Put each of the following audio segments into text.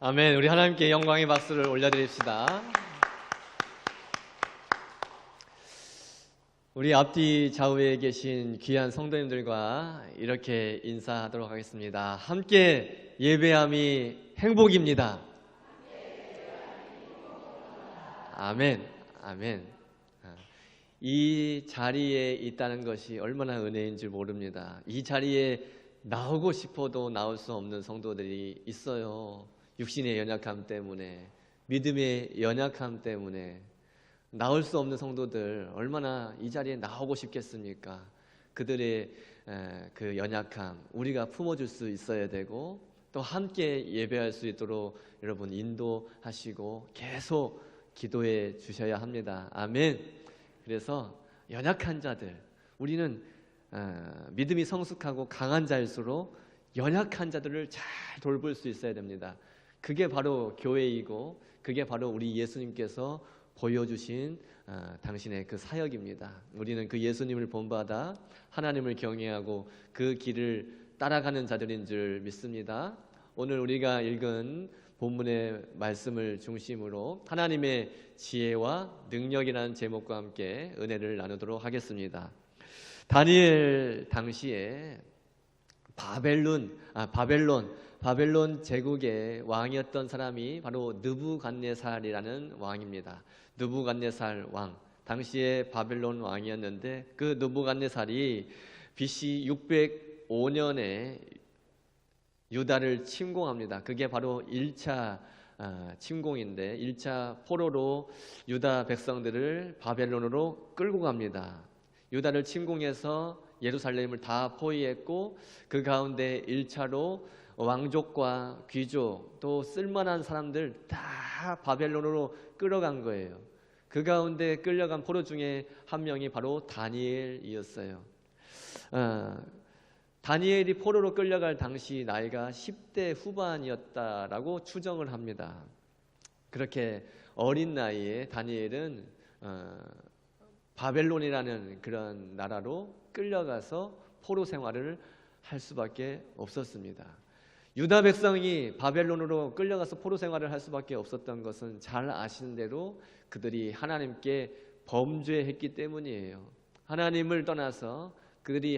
아멘. 우리 하나님께 영광의 박수를 올려드립시다. 우리 앞뒤 좌우에 계신 귀한 성도님들과 이렇게 인사하도록 하겠습니다. 함께 예배함이 행복입니다. 아멘. 아멘. 이 자리에 있다는 것이 얼마나 은혜인 줄 모릅니다. 이 자리에 나오고 싶어도 나올 수 없는 성도들이 있어요. 육신의 연약함 때문에, 믿음의 연약함 때문에 나올 수 없는 성도들, 얼마나 이 자리에 나오고 싶겠습니까? 그들의 그 연약함 우리가 품어줄 수 있어야 되고, 또 함께 예배할 수 있도록 여러분 인도하시고 계속 기도해 주셔야 합니다. 아멘. 그래서 연약한 자들, 우리는 믿음이 성숙하고 강한 자일수록 연약한 자들을 잘 돌볼 수 있어야 됩니다. 그게 바로 교회이고, 그게 바로 우리 예수님께서 보여주신 당신의 그 사역입니다. 우리는 그 예수님을 본받아 하나님을 경외하고 그 길을 따라가는 자들인 줄 믿습니다. 오늘 우리가 읽은 본문의 말씀을 중심으로 하나님의 지혜와 능력이라는 제목과 함께 은혜를 나누도록 하겠습니다. 다니엘 당시에 바벨론 제국의 왕이었던 사람이 바로 느부갓네살이라는 왕입니다. 느부갓네살 왕, 당시에 바벨론 왕이었는데, 그 느부갓네살이 BC 605년에 유다를 침공합니다. 그게 바로 1차 침공인데, 1차 포로로 유다 백성들을 바벨론으로 끌고 갑니다. 유다를 침공해서 예루살렘을 다 포위했고, 그 가운데 1차로 왕족과 귀족 또 쓸만한 사람들 다 바벨론으로 끌어간 거예요. 그 가운데 끌려간 포로 중에 한 명이 바로 다니엘이었어요. 다니엘이 포로로 끌려갈 당시 나이가 10대 후반이었다라고 추정을 합니다. 그렇게 어린 나이에 다니엘은 바벨론이라는 그런 나라로 끌려가서 포로 생활을 할 수밖에 없었습니다. 유다 백성이 바벨론으로 끌려가서 포로 생활을 할 수밖에 없었던 것은 잘 아시는 대로 그들이 하나님께 범죄했기 때문이에요. 하나님을 떠나서 그들이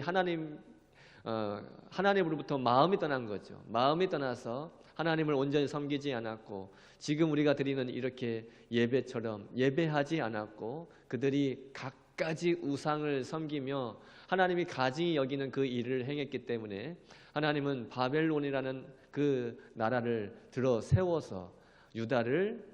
하나님으로부터 마음이 떠난 거죠. 마음이 떠나서 하나님을 온전히 섬기지 않았고, 지금 우리가 드리는 이렇게 예배처럼 예배하지 않았고, 그들이 갖가지 우상을 섬기며 하나님이 가증히 여기는 그 일을 행했기 때문에 하나님은 바벨론이라는 그 나라를 들어 세워서 유다를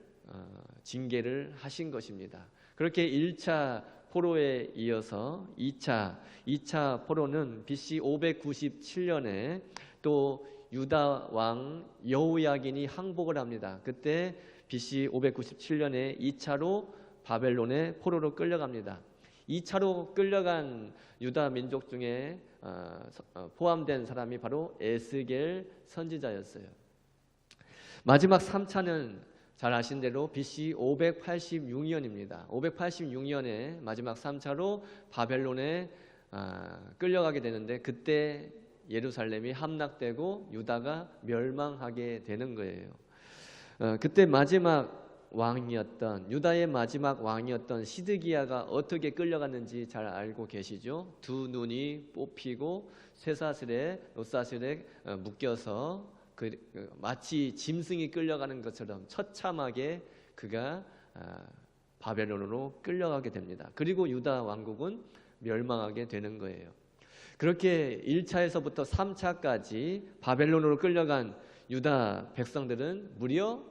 징계를 하신 것입니다. 그렇게 1차 포로에 이어서 2차 포로는 BC 597년에 또 유다 왕 여호야긴이 항복을 합니다. 그때 BC 597년에 2차로 바벨론의 포로로 끌려갑니다. 2차로 끌려간 유다 민족 중에 포함된 사람이 바로 에스겔 선지자였어요. 마지막 3차는 잘 아신 대로 BC 586년입니다. 586년에 마지막 3차로 바벨론에 끌려가게 되는데, 그때 예루살렘이 함락되고 유다가 멸망하게 되는 거예요. 그때 유다의 마지막 왕이었던 시드기야가 어떻게 끌려갔는지 잘 알고 계시죠? 두 눈이 뽑히고 쇠사슬에 놋사슬에 묶여서 마치 짐승이 끌려가는 것처럼 처참하게 그가 바벨론으로 끌려가게 됩니다. 그리고 유다 왕국은 멸망하게 되는 거예요. 그렇게 1차에서부터 3차까지 바벨론으로 끌려간 유다 백성들은 무려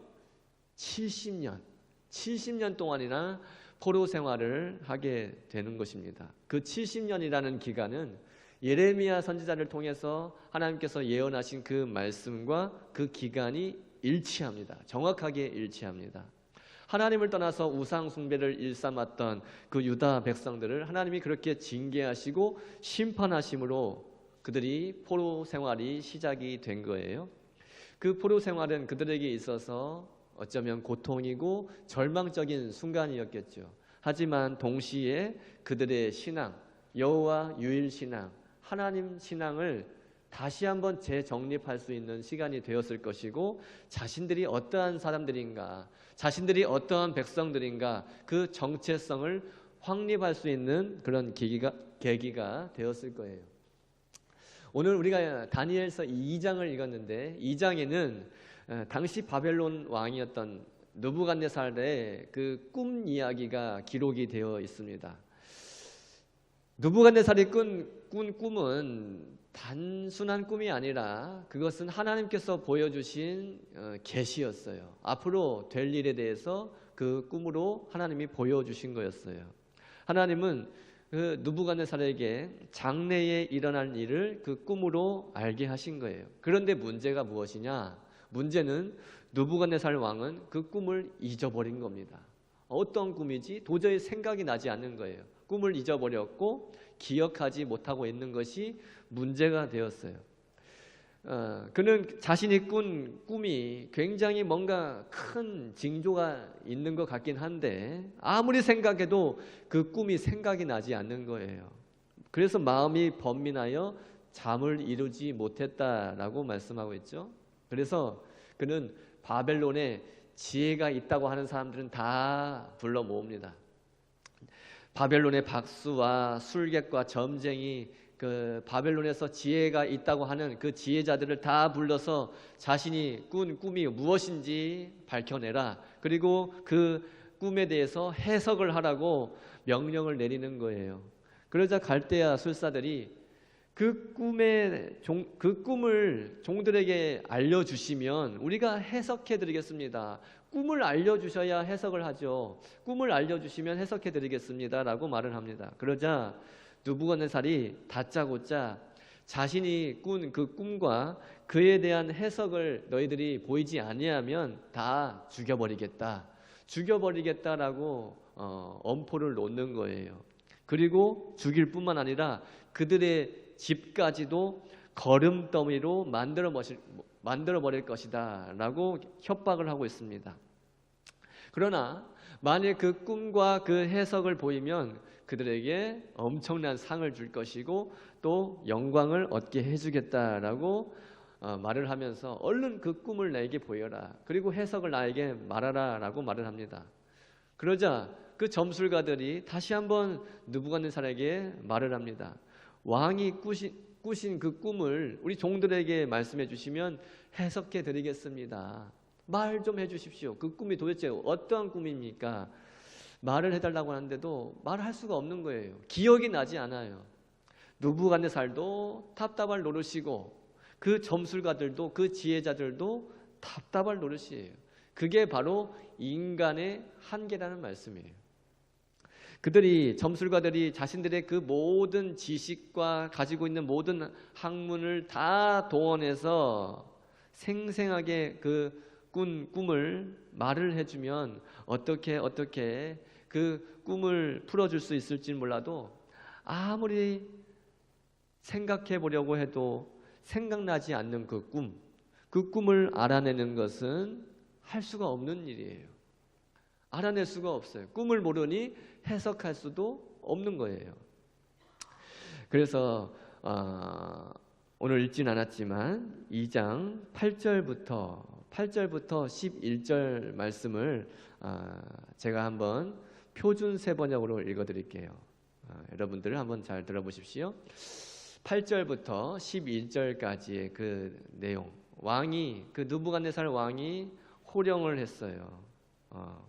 70년 동안이나 포로 생활을 하게 되는 것입니다. 그 70년이라는 기간은 예레미야 선지자를 통해서 하나님께서 예언하신 그 말씀과 그 기간이 일치합니다. 정확하게 일치합니다. 하나님을 떠나서 우상 숭배를 일삼았던 그 유다 백성들을 하나님이 그렇게 징계하시고 심판하심으로 그들이 포로 생활이 시작이 된 거예요. 그 포로 생활은 그들에게 있어서 어쩌면 고통이고 절망적인 순간이었겠죠. 하지만 동시에 그들의 신앙, 여호와 유일 신앙, 하나님 신앙을 다시 한번 재정립할 수 있는 시간이 되었을 것이고, 자신들이 어떠한 사람들인가, 자신들이 어떠한 백성들인가, 그 정체성을 확립할 수 있는 그런 계기가 되었을 거예요. 오늘 우리가 다니엘서 2장을 읽었는데, 2장에는 당시 바벨론 왕이었던 느부갓네살의 그 꿈 이야기가 기록이 되어 있습니다. 느부갓네살이 꾼 꿈은 단순한 꿈이 아니라 그것은 하나님께서 보여주신 계시였어요. 앞으로 될 일에 대해서 그 꿈으로 하나님이 보여주신 거였어요. 하나님은 그 느부갓네살에게 장래에 일어날 일을 그 꿈으로 알게 하신 거예요. 그런데 문제가 무엇이냐? 문제는 느부갓네살 왕은 그 꿈을 잊어버린 겁니다. 어떤 꿈이지? 도저히 생각이 나지 않는 거예요. 꿈을 잊어버렸고 기억하지 못하고 있는 것이 문제가 되었어요. 그는 자신이 꾼 꿈이 굉장히 뭔가 큰 징조가 있는 것 같긴 한데 아무리 생각해도 그 꿈이 생각이 나지 않는 거예요. 그래서 마음이 번민하여 잠을 이루지 못했다라고 말씀하고 있죠. 그래서 그는 바벨론에 지혜가 있다고 하는 사람들은 다 불러 모읍니다. 바벨론의 박수와 술객과 점쟁이, 그 바벨론에서 지혜가 있다고 하는 그 지혜자들을 다 불러서 자신이 꾼 꿈이 무엇인지 밝혀내라. 그리고 그 꿈에 대해서 해석을 하라고 명령을 내리는 거예요. 그러자 갈대아 술사들이 그 꿈을 종들에게 알려주시면 우리가 해석해 드리겠습니다. 꿈을 알려주셔야 해석을 하죠. 꿈을 알려주시면 해석해 드리겠습니다 라고 말을 합니다. 그러자 느부갓네살이 다짜고짜 자신이 꾼 그 꿈과 그에 대한 해석을 너희들이 보이지 아니하면 다 죽여버리겠다라고 엄포를 놓는 거예요. 그리고 죽일 뿐만 아니라 그들의 집까지도 거름더미로 만들어 버릴 것이다 라고 협박을 하고 있습니다. 그러나 만일 그 꿈과 그 해석을 보이면 그들에게 엄청난 상을 줄 것이고 또 영광을 얻게 해주겠다라고 말을 하면서 얼른 그 꿈을 나에게 보여라. 그리고 해석을 나에게 말하라 라고 말을 합니다. 그러자 그 점술가들이 다시 한번 느부갓네살에게 말을 합니다. 왕이 꾸신 그 꿈을 우리 종들에게 말씀해 주시면 해석해 드리겠습니다. 말 좀 해주십시오. 그 꿈이 도대체 어떠한 꿈입니까? 말을 해달라고 하는데도 말할 수가 없는 거예요. 기억이 나지 않아요. 느부갓네살도 답답할 노릇이고 그 점술가들도 그 지혜자들도 답답할 노릇이에요. 그게 바로 인간의 한계라는 말씀이에요. 점술가들이 자신들의 그 모든 지식과 가지고 있는 모든 학문을 다 동원해서 생생하게 그 꾼 꿈을 말을 해주면 어떻게 그 꿈을 풀어줄 수 있을지 몰라도 아무리 생각해 보려고 해도 생각나지 않는 그 꿈을 알아내는 것은 할 수가 없는 일이에요. 알아낼 수가 없어요. 꿈을 모르니 해석할 수도 없는 거예요. 그래서 오늘 읽진 않았지만 2장 8절부터 11절 말씀을 제가 한번 표준 세번역으로 읽어드릴게요. 여러분들 한번 잘 들어보십시오. 8절부터 11절까지의 그 내용. 그 느부갓네살 왕이 호령을 했어요.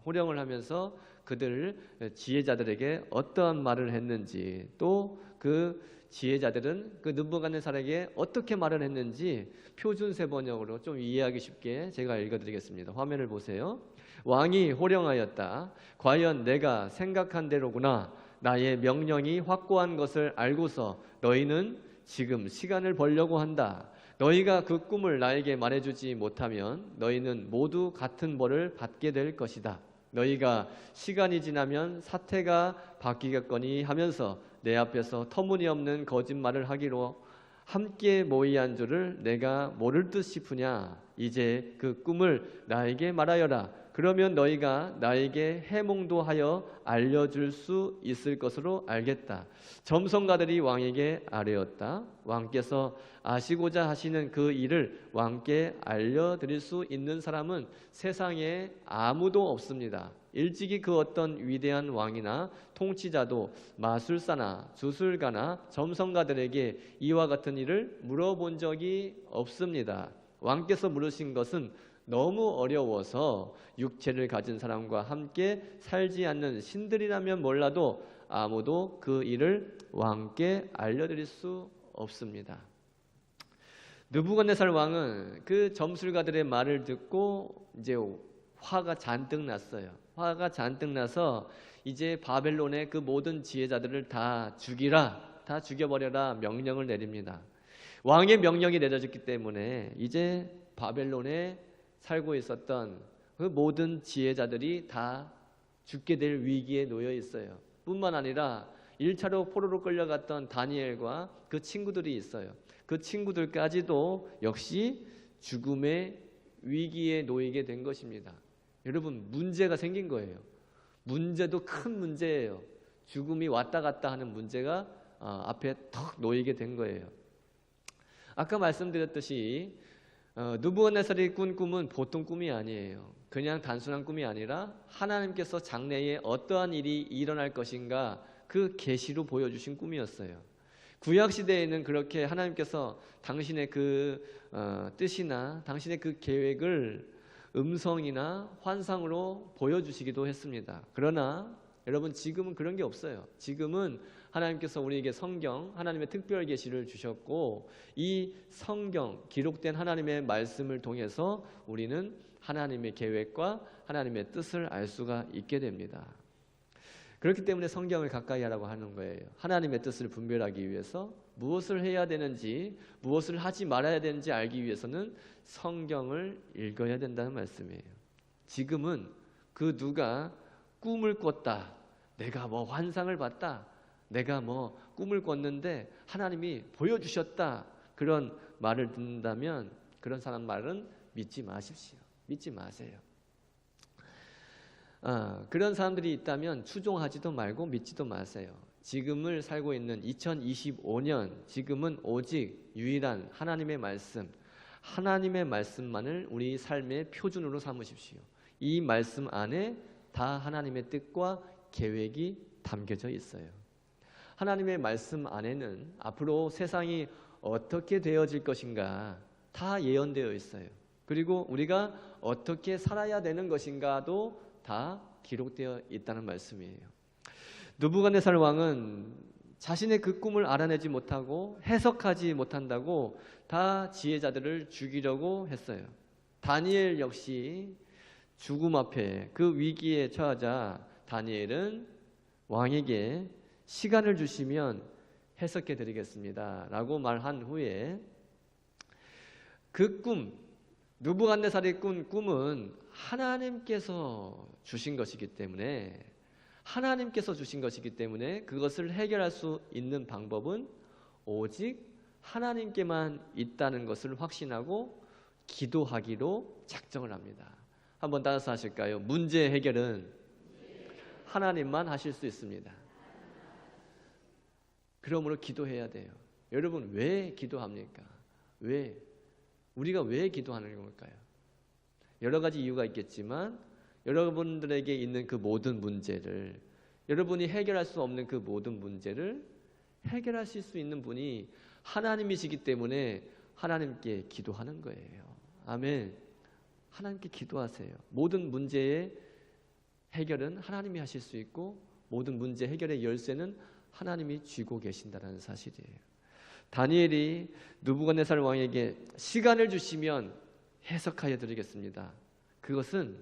호령을 하면서 그들 지혜자들에게 어떠한 말을 했는지, 또 그 지혜자들은 그 느부갓네살에게 어떻게 말을 했는지 표준 세번역으로 좀 이해하기 쉽게 제가 읽어드리겠습니다. 화면을 보세요. 왕이 호령하였다. 과연 내가 생각한 대로구나. 나의 명령이 확고한 것을 알고서 너희는 지금 시간을 벌려고 한다. 너희가 그 꿈을 나에게 말해주지 못하면 너희는 모두 같은 벌을 받게 될 것이다. 너희가 시간이 지나면 사태가 바뀌겠거니 하면서 내 앞에서 터무니없는 거짓말을 하기로 함께 모의한 줄을 내가 모를 듯 싶으냐. 이제 그 꿈을 나에게 말하여라. 그러면 너희가 나에게 해몽도 하여 알려줄 수 있을 것으로 알겠다. 점성가들이 왕에게 아뢰었다. 왕께서 아시고자 하시는 그 일을 왕께 알려드릴 수 있는 사람은 세상에 아무도 없습니다. 일찍이 그 어떤 위대한 왕이나 통치자도 마술사나 주술가나 점성가들에게 이와 같은 일을 물어본 적이 없습니다. 왕께서 물으신 것은 너무 어려워서 육체를 가진 사람과 함께 살지 않는 신들이라면 몰라도 아무도 그 일을 왕께 알려드릴 수 없습니다. 느부갓네살 왕은 그 점술가들의 말을 듣고 이제 화가 잔뜩 났어요. 화가 잔뜩 나서 이제 바벨론의 그 모든 지혜자들을 다 죽이라, 다 죽여버려라 명령을 내립니다. 왕의 명령이 내려졌기 때문에 이제 바벨론에 살고 있었던 그 모든 지혜자들이 다 죽게 될 위기에 놓여 있어요. 뿐만 아니라 1차로 포로로 끌려갔던 다니엘과 그 친구들이 있어요. 그 친구들까지도 역시 죽음의 위기에 놓이게 된 것입니다. 여러분, 문제가 생긴 거예요. 문제도 큰 문제예요. 죽음이 왔다 갔다 하는 문제가 앞에 턱 놓이게 된 거예요. 아까 말씀드렸듯이 느부갓네살이 꾼 꿈은 보통 꿈이 아니에요. 그냥 단순한 꿈이 아니라 하나님께서 장래에 어떠한 일이 일어날 것인가 그 계시로 보여주신 꿈이었어요. 구약시대에는 그렇게 하나님께서 당신의 그 뜻이나 당신의 그 계획을 음성이나 환상으로 보여주시기도 했습니다. 그러나 여러분, 지금은 그런 게 없어요. 지금은 하나님께서 우리에게 성경, 하나님의 특별 계시를 주셨고, 이 성경, 기록된 하나님의 말씀을 통해서 우리는 하나님의 계획과 하나님의 뜻을 알 수가 있게 됩니다. 그렇기 때문에 성경을 가까이 하라고 하는 거예요. 하나님의 뜻을 분별하기 위해서 무엇을 해야 되는지, 무엇을 하지 말아야 되는지 알기 위해서는 성경을 읽어야 된다는 말씀이에요. 지금은 그 누가 꿈을 꿨다, 내가 뭐 환상을 봤다, 내가 뭐 꿈을 꿨는데 하나님이 보여주셨다, 그런 말을 듣는다면 그런 사람 말은 믿지 마십시오. 믿지 마세요. 그런 사람들이 있다면 추종하지도 말고 믿지도 마세요. 지금을 살고 있는 2025년, 지금은 오직 유일한 하나님의 말씀, 하나님의 말씀만을 우리 삶의 표준으로 삼으십시오. 이 말씀 안에 다 하나님의 뜻과 계획이 담겨져 있어요. 하나님의 말씀 안에는 앞으로 세상이 어떻게 되어질 것인가 다 예언되어 있어요. 그리고 우리가 어떻게 살아야 되는 것인가도 다 기록되어 있다는 말씀이에요. 느부갓네살 왕은 자신의 그 꿈을 알아내지 못하고 해석하지 못한다고 다 지혜자들을 죽이려고 했어요. 다니엘 역시 죽음 앞에 그 위기에 처하자 다니엘은 왕에게 시간을 주시면 해석해 드리겠습니다 라고 말한 후에 그 꿈, 느부갓네살이 꾼 꿈은 하나님께서 주신 것이기 때문에 그것을 해결할 수 있는 방법은 오직 하나님께만 있다는 것을 확신하고 기도하기로 작정을 합니다. 한번 따라서 하실까요? 문제 해결은 하나님만 하실 수 있습니다. 그러므로 기도해야 돼요. 여러분, 왜 기도합니까? 우리가 왜 기도하는 걸까요? 여러 가지 이유가 있겠지만 여러분들에게 있는 그 모든 문제를, 여러분이 해결할 수 없는 그 모든 문제를 해결하실 수 있는 분이 하나님이시기 때문에 하나님께 기도하는 거예요. 아멘. 하나님께 기도하세요. 모든 문제의 해결은 하나님이 하실 수 있고 모든 문제 해결의 열쇠는 하나님이 쥐고 계신다는 사실이에요. 다니엘이 느부갓네살 왕에게 시간을 주시면 해석하여 드리겠습니다. 그것은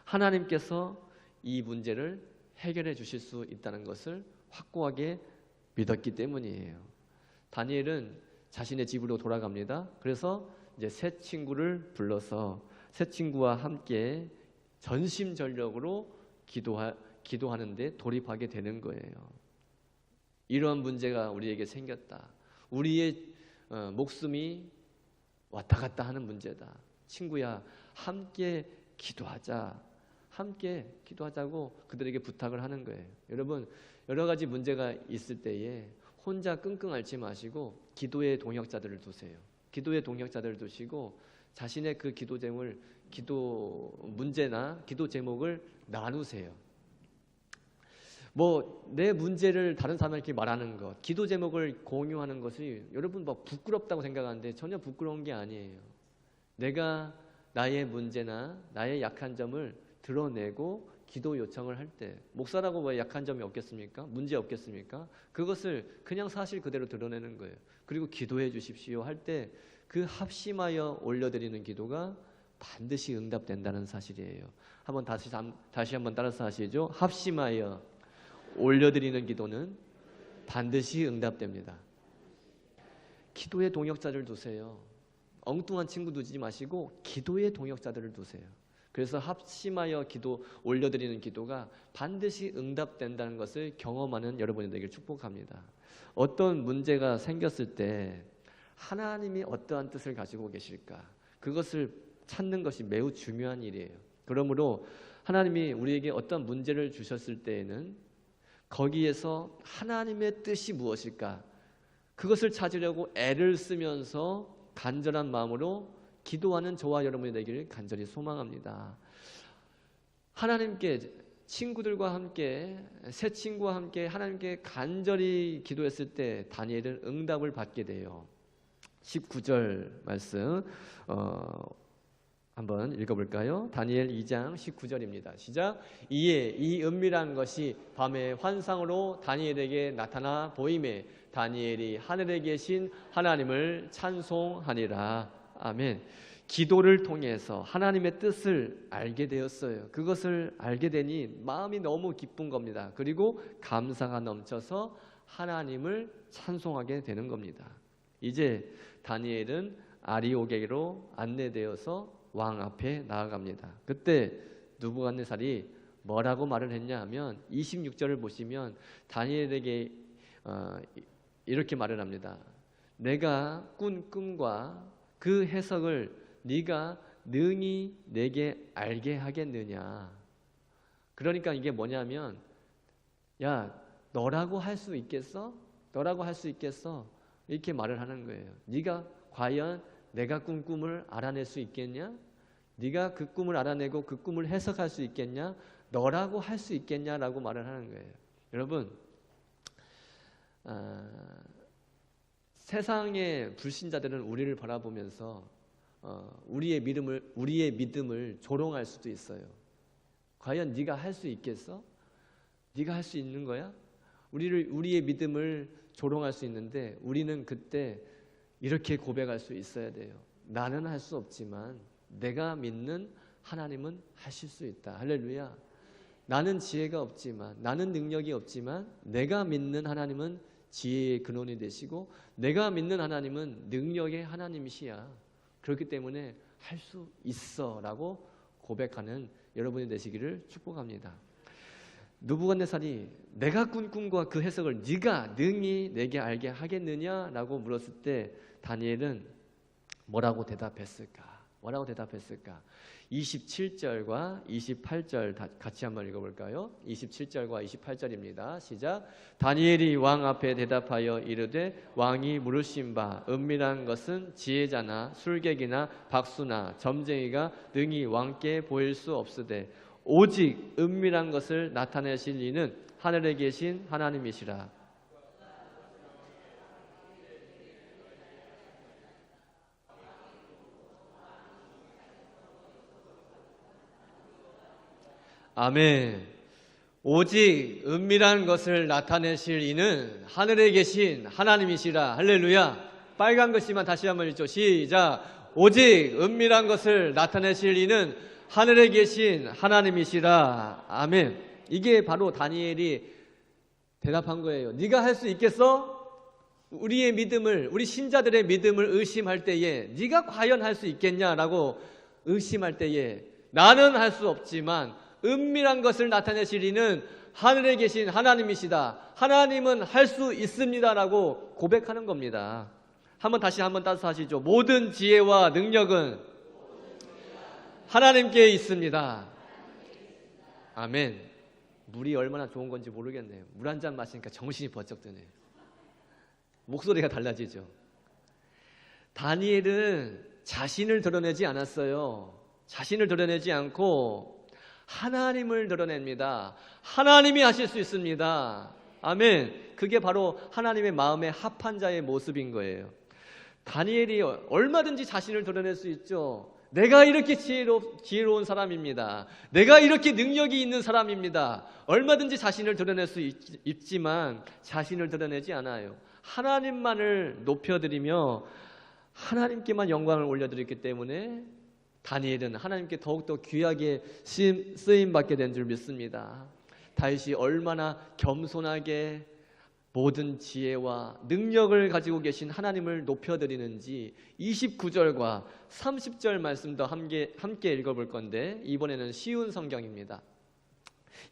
하나님께서 이 문제를 해결해 주실 수 있다는 것을 확고하게 믿었기 때문이에요. 다니엘은 자신의 집으로 돌아갑니다. 그래서 이제 새 친구를 불러서 새 친구와 함께 전심전력으로 기도하는 데 돌입하게 되는 거예요. 이러한 문제가 우리에게 생겼다. 우리의 목숨이 왔다 갔다 하는 문제다. 친구야, 함께 기도하자. 함께 기도하자고 그들에게 부탁을 하는 거예요. 여러분, 여러 가지 문제가 있을 때에 혼자 끙끙 앓지 마시고 기도의 동역자들을 두세요. 기도의 동역자들을 두시고 자신의 그 기도 제목을, 기도 문제나 기도 제목을 나누세요. 뭐 내 문제를 다른 사람에게 말하는 것, 기도 제목을 공유하는 것이 여러분 뭐 부끄럽다고 생각하는데 전혀 부끄러운 게 아니에요. 내가 나의 문제나 나의 약한 점을 드러내고 기도 요청을 할 때, 목사라고 왜 약한 점이 없겠습니까? 문제 없겠습니까? 그것을 그냥 사실 그대로 드러내는 거예요. 그리고 기도해 주십시오 할 때 그 합심하여 올려드리는 기도가 반드시 응답된다는 사실이에요. 한번 다시 한번 따라서 하시죠. 합심하여 올려드리는 기도는 반드시 응답됩니다. 기도의 동역자를 두세요. 엉뚱한 친구 두지 마시고 기도의 동역자들을 두세요. 그래서 합심하여 기도 올려드리는 기도가 반드시 응답된다는 것을 경험하는 여러분이 되길 축복합니다. 어떤 문제가 생겼을 때 하나님이 어떠한 뜻을 가지고 계실까? 그것을 찾는 것이 매우 중요한 일이에요. 그러므로 하나님이 우리에게 어떤 문제를 주셨을 때에는 거기에서 하나님의 뜻이 무엇일까? 그것을 찾으려고 애를 쓰면서 간절한 마음으로 기도하는 저와 여러분이 되기를 간절히 소망합니다. 하나님께, 친구들과 함께, 새 친구와 함께 하나님께 간절히 기도했을 때 다니엘은 응답을 받게 돼요. 19절 말씀 한번 읽어볼까요? 다니엘 2장 19절입니다. 시작. 이에 이 은밀한 것이 밤의 환상으로 다니엘에게 나타나 보임에 다니엘이 하늘에 계신 하나님을 찬송하니라. 아멘. 기도를 통해서 하나님의 뜻을 알게 되었어요. 그것을 알게 되니 마음이 너무 기쁜 겁니다. 그리고 감사가 넘쳐서 하나님을 찬송하게 되는 겁니다. 이제 다니엘은 아리오게로 안내되어서 왕 앞에 나아갑니다. 그때 느부갓네살이 뭐라고 말을 했냐 하면 26절을 보시면 다니엘에게 이렇게 말을 합니다. 내가 꾼 꿈과 그 해석을 네가 능히 내게 알게 하겠느냐. 그러니까 이게 뭐냐면, 야, 너라고 할 수 있겠어? 너라고 할 수 있겠어? 이렇게 말을 하는 거예요. 네가 과연 내가 꾼 꿈을 알아낼 수 있겠냐? 네가 그 꿈을 알아내고 그 꿈을 해석할 수 있겠냐? 너라고 할 수 있겠냐라고 말을 하는 거예요. 여러분, 세상의 불신자들은 우리를 바라보면서 우리의 믿음을 조롱할 수도 있어요. 과연 네가 할 수 있겠어? 네가 할 수 있는 거야? 우리의 믿음을 조롱할 수 있는데 우리는 그때 이렇게 고백할 수 있어야 돼요. 나는 할 수 없지만 내가 믿는 하나님은 하실 수 있다. 할렐루야. 나는 지혜가 없지만, 나는 능력이 없지만 내가 믿는 하나님은 지혜의 근원이 되시고 내가 믿는 하나님은 능력의 하나님이시야. 그렇기 때문에 할 수 있어 라고 고백하는 여러분이 되시기를 축복합니다. 느부갓네살이 내가 꾼 꿈과 그 해석을 네가 능히 내게 알게 하겠느냐라고 물었을 때 다니엘은 뭐라고 대답했을까? 27절과 28절 같이 한번 읽어볼까요? 27절과 28절입니다. 시작. 다니엘이 왕 앞에 대답하여 이르되 왕이 물으신 바 은밀한 것은 지혜자나 술객이나 박수나 점쟁이가 능히 왕께 보일 수 없으되 오직 은밀한 것을 나타내실 이는 하늘에 계신 하나님이시라. 아멘. 오직 은밀한 것을 나타내실 이는 하늘에 계신 하나님이시라. 할렐루야. 빨간 글씨만 다시 한번 읽죠. 시작. 오직 은밀한 것을 나타내실 이는 하늘에 계신 하나님이시라. 아멘. 이게 바로 다니엘이 대답한 거예요. 네가 할 수 있겠어? 우리의 믿음을, 우리 신자들의 믿음을 의심할 때에 네가 과연 할 수 있겠냐라고 의심할 때에 나는 할 수 없지만 은밀한 것을 나타내실 이는 하늘에 계신 하나님이시다. 하나님은 할 수 있습니다라고 고백하는 겁니다. 다시 한번 따라서 하시죠. 모든 지혜와 능력은 하나님께 있습니다. 아멘. 물이 얼마나 좋은 건지 모르겠네요. 물 한 잔 마시니까 정신이 번쩍 드네요. 목소리가 달라지죠. 다니엘은 자신을 드러내지 않았어요. 자신을 드러내지 않고 하나님을 드러냅니다. 하나님이 하실 수 있습니다. 아멘. 그게 바로 하나님의 마음에 합한 자의 모습인 거예요. 다니엘이 얼마든지 자신을 드러낼 수 있죠. 내가 이렇게 지혜로운 사람입니다. 내가 이렇게 능력이 있는 사람입니다. 얼마든지 자신을 드러낼 수 있지만 자신을 드러내지 않아요. 하나님만을 높여드리며 하나님께만 영광을 올려드렸기 때문에 다니엘은 하나님께 더욱더 귀하게 쓰임받게 된 줄 믿습니다. 다윗이 얼마나 겸손하게 모든 지혜와 능력을 가지고 계신 하나님을 높여드리는지 29절과 30절 말씀도 함께 읽어볼 건데 이번에는 쉬운 성경입니다.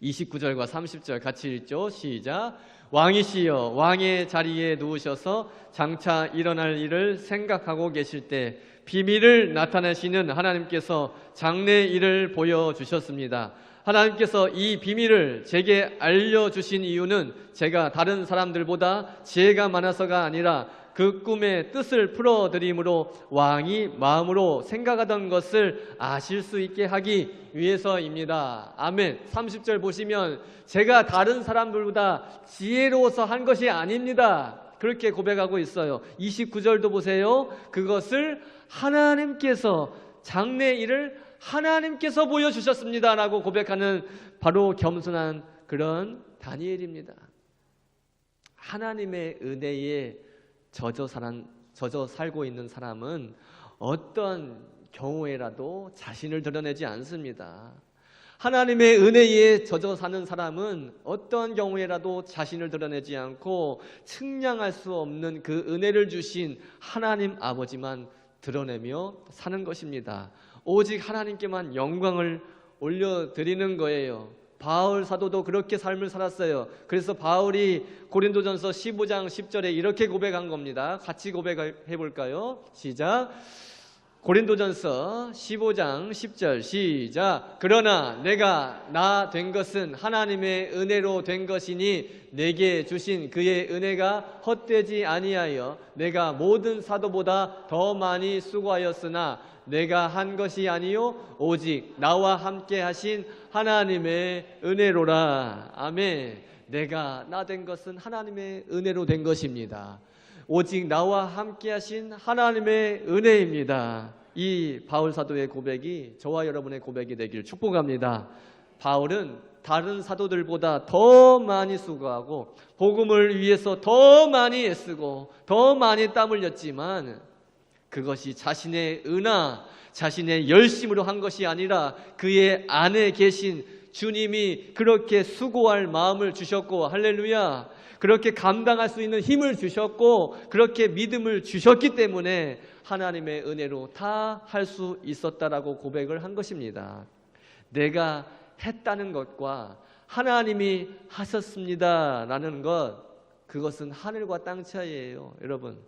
29절과 30절 같이 읽죠. 시작. 왕이시여 왕의 자리에 누우셔서 장차 일어날 일을 생각하고 계실 때 비밀을 나타내시는 하나님께서 장래 일을 보여주셨습니다. 하나님께서 이 비밀을 제게 알려주신 이유는 제가 다른 사람들보다 지혜가 많아서가 아니라 그 꿈의 뜻을 풀어드림으로 왕이 마음으로 생각하던 것을 아실 수 있게 하기 위해서입니다. 아멘. 30절 보시면 제가 다른 사람들보다 지혜로워서 한 것이 아닙니다. 그렇게 고백하고 있어요. 29절도 보세요. 그것을 하나님께서 장래 일을 하나님께서 보여주셨습니다 라고 고백하는 바로 겸손한 그런 다니엘입니다. 하나님의 은혜에 젖어 살고 있는 사람은 어떤 경우에라도 자신을 드러내지 않습니다. 하나님의 은혜에 젖어 사는 사람은 어떤 경우에라도 자신을 드러내지 않고 측량할 수 없는 그 은혜를 주신 하나님 아버지만 드러내며 사는 것입니다. 오직 하나님께만 영광을 올려드리는 거예요. 바울 사도도 그렇게 삶을 살았어요. 그래서 바울이 고린도전서 15장 10절에 이렇게 고백한 겁니다. 같이 고백해 볼까요? 시작. 고린도전서 15장 10절 시작. 그러나 내가 나 된 것은 하나님의 은혜로 된 것이니 내게 주신 그의 은혜가 헛되지 아니하여 내가 모든 사도보다 더 많이 수고하였으나 내가 한 것이 아니요 오직 나와 함께 하신 하나님의 은혜로라. 아멘. 내가 나 된 것은 하나님의 은혜로 된 것입니다. 오직 나와 함께 하신 하나님의 은혜입니다. 이 바울 사도의 고백이 저와 여러분의 고백이 되길 축복합니다. 바울은 다른 사도들보다 더 많이 수고하고 복음을 위해서 더 많이 애쓰고 더 많이 땀 흘렸지만 그것이 자신의 은하, 자신의 열심으로 한 것이 아니라 그의 안에 계신 주님이 그렇게 수고할 마음을 주셨고, 할렐루야, 그렇게 감당할 수 있는 힘을 주셨고 그렇게 믿음을 주셨기 때문에 하나님의 은혜로 다 할 수 있었다라고 고백을 한 것입니다. 내가 했다는 것과 하나님이 하셨습니다 라는 것, 그것은 하늘과 땅 차이예요. 여러분,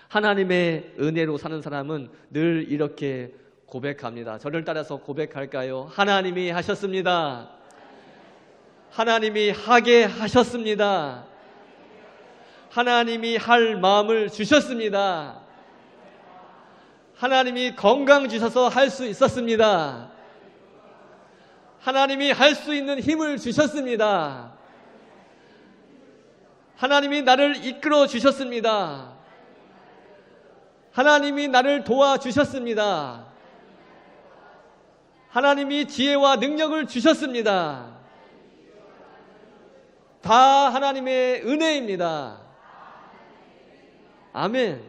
하나님의 은혜로 사는 사람은 늘 이렇게 고백합니다. 저를 따라서 고백할까요? 하나님이 하셨습니다. 하나님이 하게 하셨습니다. 하나님이 할 마음을 주셨습니다. 하나님이 건강 주셔서 할 수 있었습니다. 하나님이 할 수 있는 힘을 주셨습니다. 하나님이 나를 이끌어 주셨습니다. 하나님이 나를 도와주셨습니다. 하나님이 지혜와 능력을 주셨습니다. 다 하나님의 은혜입니다. 아멘.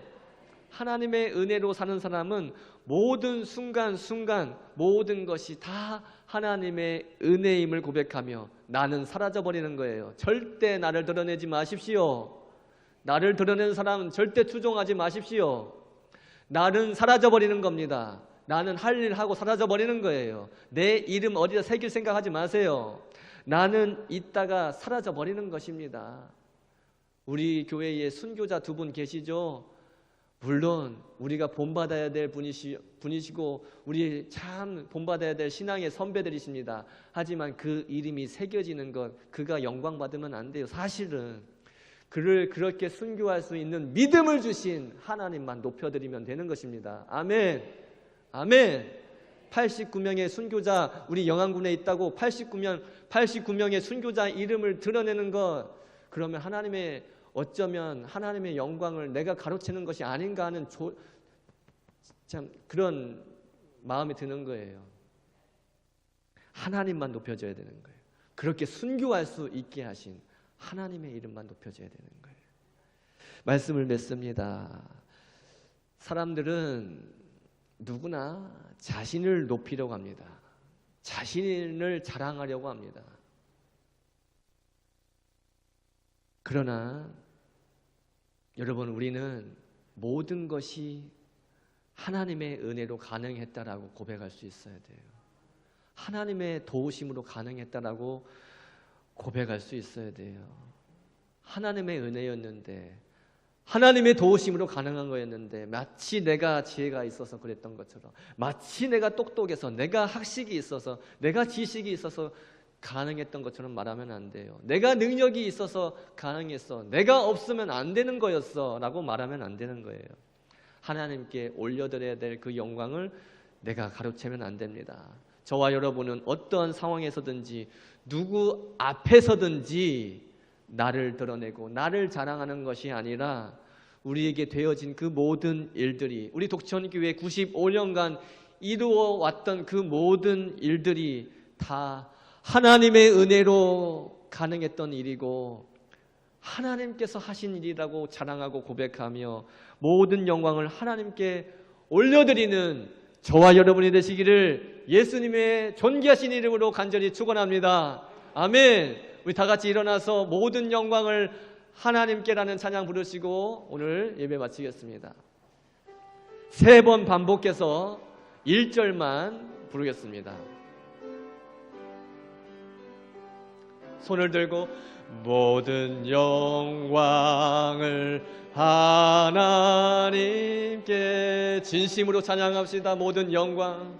하나님의 은혜로 사는 사람은 모든 순간순간 모든 것이 다 하나님의 은혜임을 고백하며 나는 사라져버리는 거예요. 절대 나를 드러내지 마십시오. 나를 드러내는 사람은 절대 추종하지 마십시오. 나는 사라져버리는 겁니다. 나는 할 일 하고 사라져버리는 거예요. 내 이름 어디다 새길 생각하지 마세요. 나는 있다가 사라져버리는 것입니다. 우리 교회에 순교자 2분 계시죠? 물론 우리가 본받아야 될 분이시고 우리 참 본받아야 될 신앙의 선배들이십니다. 하지만 그 이름이 새겨지는 것, 그가 영광 받으면 안 돼요. 사실은 그를 그렇게 순교할 수 있는 믿음을 주신 하나님만 높여드리면 되는 것입니다. 아멘. 아멘. 89명의 순교자 우리 영안군에 있다고 89명의 순교자 이름을 드러내는 것, 그러면 어쩌면 하나님의 영광을 내가 가로채는 것이 아닌가 하는 참 그런 마음이 드는 거예요. 하나님만 높여져야 되는 거예요. 그렇게 순교할 수 있게 하신 하나님의 이름만 높여져야 되는 거예요. 말씀을 맺습니다. 사람들은 누구나 자신을 높이려고 합니다. 자신을 자랑하려고 합니다. 그러나 여러분, 우리는 모든 것이 하나님의 은혜로 가능했다라고 고백할 수 있어야 돼요. 하나님의 도우심으로 가능했다라고 고백할 수 있어야 돼요. 하나님의 은혜였는데, 하나님의 도우심으로 가능한 거였는데, 마치 내가 지혜가 있어서 그랬던 것처럼, 마치 내가 똑똑해서, 내가 학식이 있어서, 내가 지식이 있어서 가능했던 것처럼 말하면 안 돼요. 내가 능력이 있어서 가능했어, 내가 없으면 안 되는 거였어 라고 말하면 안 되는 거예요. 하나님께 올려드려야 될 그 영광을 내가 가로채면 안 됩니다. 저와 여러분은 어떠한 상황에서든지 누구 앞에서든지 나를 드러내고 나를 자랑하는 것이 아니라, 우리에게 되어진 그 모든 일들이, 우리 독천교회 95년간 이루어왔던 그 모든 일들이 다 하나님의 은혜로 가능했던 일이고, 하나님께서 하신 일이라고 자랑하고 고백하며 모든 영광을 하나님께 올려드리는 저와 여러분이 되시기를 예수님의 존귀하신 이름으로 간절히 축원합니다. 아멘. 우리 다 같이 일어나서 모든 영광을 하나님께라는 찬양 부르시고 오늘 예배 마치겠습니다. 3번 반복해서 1절만 부르겠습니다. 손을 들고 모든 영광을 하나님께 진심으로 찬양합시다. 모든 영광을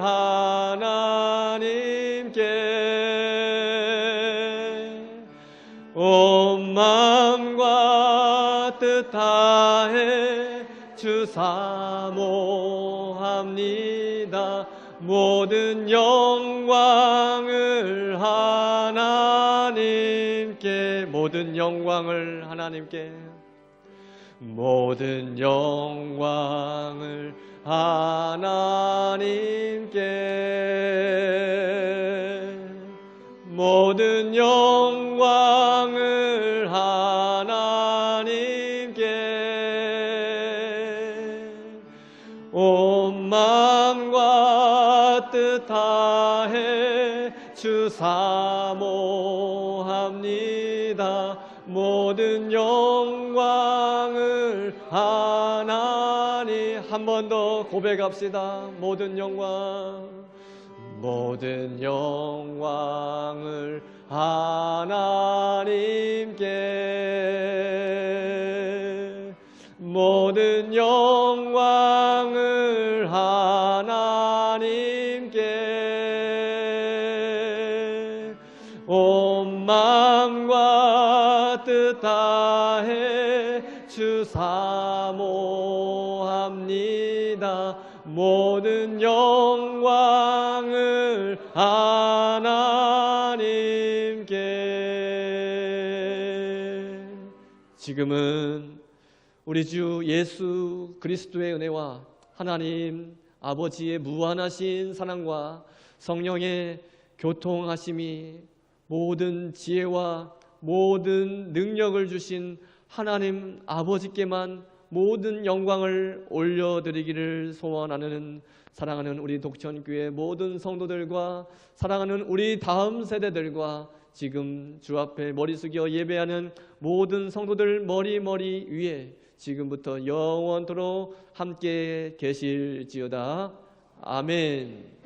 하나님께 온 마음과 뜻 다해 주 사모합니다. 모든 영광을 하나님께, 모든 영광을 하나님께, 모든 영광을 하나님께, 모든 영광을 하나님께, 온 마음과 뜻 다해 주 사모합니다. 모든 영광을 하나님, 한 번 더 고백합시다. 모든 영광을 하나님께, 모든 영광을 하나님께, 온 마음과 뜻 다해 주 사모합니다. 모든 영광을 하나님께. 지금은 우리 주 예수 그리스도의 은혜와 하나님 아버지의 무한하신 사랑과 성령의 교통하심이 모든 지혜와 모든 능력을 주신 하나님 아버지께만 모든 영광을 올려드리기를 소원하는 사랑하는 우리 독천교회 모든 성도들과 사랑하는 우리 다음 세대들과 지금 주 앞에 머리 숙여 예배하는 모든 성도들 머리 위에 지금부터 영원토록 함께 계실지어다. 아멘.